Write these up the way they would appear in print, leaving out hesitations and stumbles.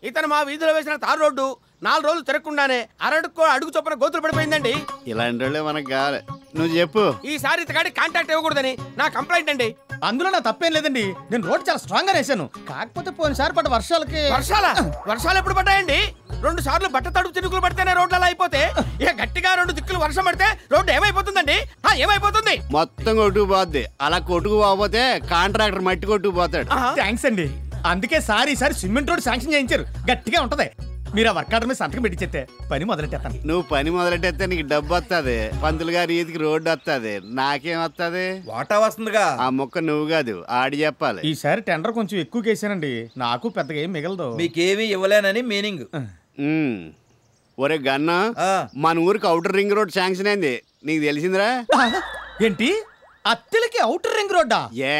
ఇతను మా వీధిలో వేసిన తారు రోడ్డు 4 రోజులు తిరగకుండానే అడుగు చొప్పున గోతులు పడిపోయిందండి. ఇలాంటి వాళ్ళే మనకు కావాలి. నువ్వు చెప్పు. ఈసారి ఇతగాడి కాంటాక్ట్ ఇవ్వకూడదని నా కంప్లైంట్ అండి. అందులో నా తప్పేం లేదండి. నేను రోడ్ చాలా స్ట్రాంగ్ గా వేసాను. కాకపోతే పోయినసారి పడ్డ వర్షాలు ఎప్పుడు పడ్డాయండి? 2 సార్లు బట్ట తడుపు చినుకులు పడితేనే రోడ్లు అలా అయిపోతే ఇక గట్టిగా 2 దిక్కులు వర్షం పడితే రోడ్డు ఏమైపోతుందండి? ఏమైపోతుంది? మొత్తం కొట్టుకుపోద్ది. అలా కొట్టుకుపోతే కాంట్రాక్టర్ మట్టి కొట్టుకుపోతాడు. థ్యాంక్స్ అండి. అందుకే ఈసారి సిమెంట్ రోడ్ శాంక్షన్ చేయించారు. గట్టిగా ఉంటది. మీరు ఆ వర్క్ ఆర్డర్ మీద సంతకం పెట్టించేస్తే పని మొదలెట్టేస్తాను. నువ్వు పని మొదలెట్టేస్తే నీకు డబ్బు వస్తుంది. పంతులు గారి ఈదికి రోడ్డు వస్తుంది. నాకేం వస్తుంది? వాటా వస్తుందిగా. ఆ మొక్క నువ్వు కాదు, ఆడి చెప్పాలి. ఈసారి టెండర్ కొంచెం ఎక్కువ కేసానండి. నాకు పెద్దగా ఏం మిగలదు. మీకేమీ ఇవ్వలేనని మీనింగ్. ఒరే గన్న, మన ఊరికి అవుటర్ రింగ్ రోడ్ శాంక్షన్ అయింది. నీకు తెలిసిందిరా? ఏంటి? అత్తెలకి అవుటర్ రింగ్ రోడ్డా? ఏ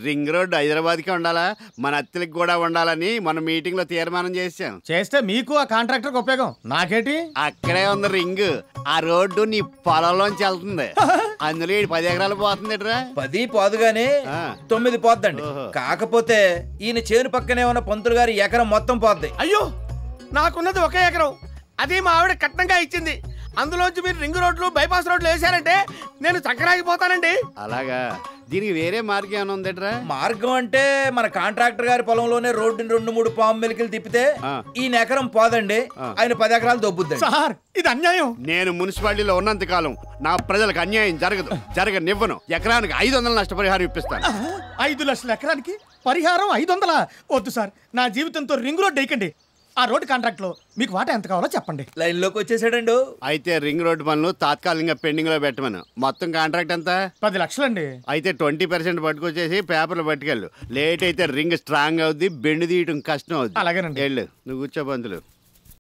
రింగ్ రోడ్ హైదరాబాద్ కి ఉండాలా? మన అత్తెలకి కూడా ఉండాలని మన మీటింగ్ లో తీర్మానం చేశాం. చేస్తే మీకు ఆ కాంట్రాక్టర్ కి ఉపయోగం, నాకేటి? అక్కడే ఉంది రింగ్. ఆ రోడ్డు నీ పొలంలోంచి వెళ్తుంది. అందులో 10 ఎకరాలు పోతుంది. 10 పోదుగానే 9 పోద్దండి. కాకపోతే ఈయన చేను పక్కనే ఉన్న పంతులు గారి ఎకరం మొత్తం పోద్ది. అయ్యో, నాకున్నది 1 ఎకరం. అది మా ఆవిడ కట్నంగా ఇచ్చింది. అందులోంచి మీరు రింగ్ రోడ్లు బైపాస్ రోడ్లు వేసారంటే నేను చక్కరాగిపోతానండి. అలాగా? దీనికి వేరే మార్గం ఏమైనా ఉందట్రా? మార్గం అంటే మన కాంట్రాక్టర్ గారి పొలంలోనే రోడ్డుని 2-3 పాము మెలికలు తిప్పితే ఈయన ఎకరం పోదండి, ఆయన 10 ఎకరాలు దొబ్బుద్ది. సార్, ఇది అన్యాయం. నేను మున్సిపాలిటీలో ఉన్నంత కాలం నా ప్రజలకు అన్యాయం జరగనివ్వను. ఎకరానికి 500 నష్టపరిహారం ఇప్పిస్తాను. 5 లక్షల ఎకరానికి పరిహారం 500? వద్దు సార్, నా జీవితంతో రింగ్ రోడ్ వేయకండి. ఆ రోడ్డు కాంట్రాక్ట్ లో మీకు వాటా ఎంత కావాలో చెప్పండి. లైన్ లోకి వచ్చేసాడండు. అయితే రింగ్ రోడ్డు పనులు తాత్కాలికంగా పెండింగ్ లో పెట్టమను. మొత్తం కాంట్రాక్ట్ ఎంత? 10 లక్షలండి. అయితే 20% పట్టుకొచ్చేసి పేపర్లు పట్టుకెళ్ళు. లేట్ అయితే రింగ్ స్ట్రాంగ్ అవుద్ది, బెండు తీయటం కష్టం అవుద్ది. అలాగేనండి. వెళ్ళు, నువ్వు కూర్చో పంతులు.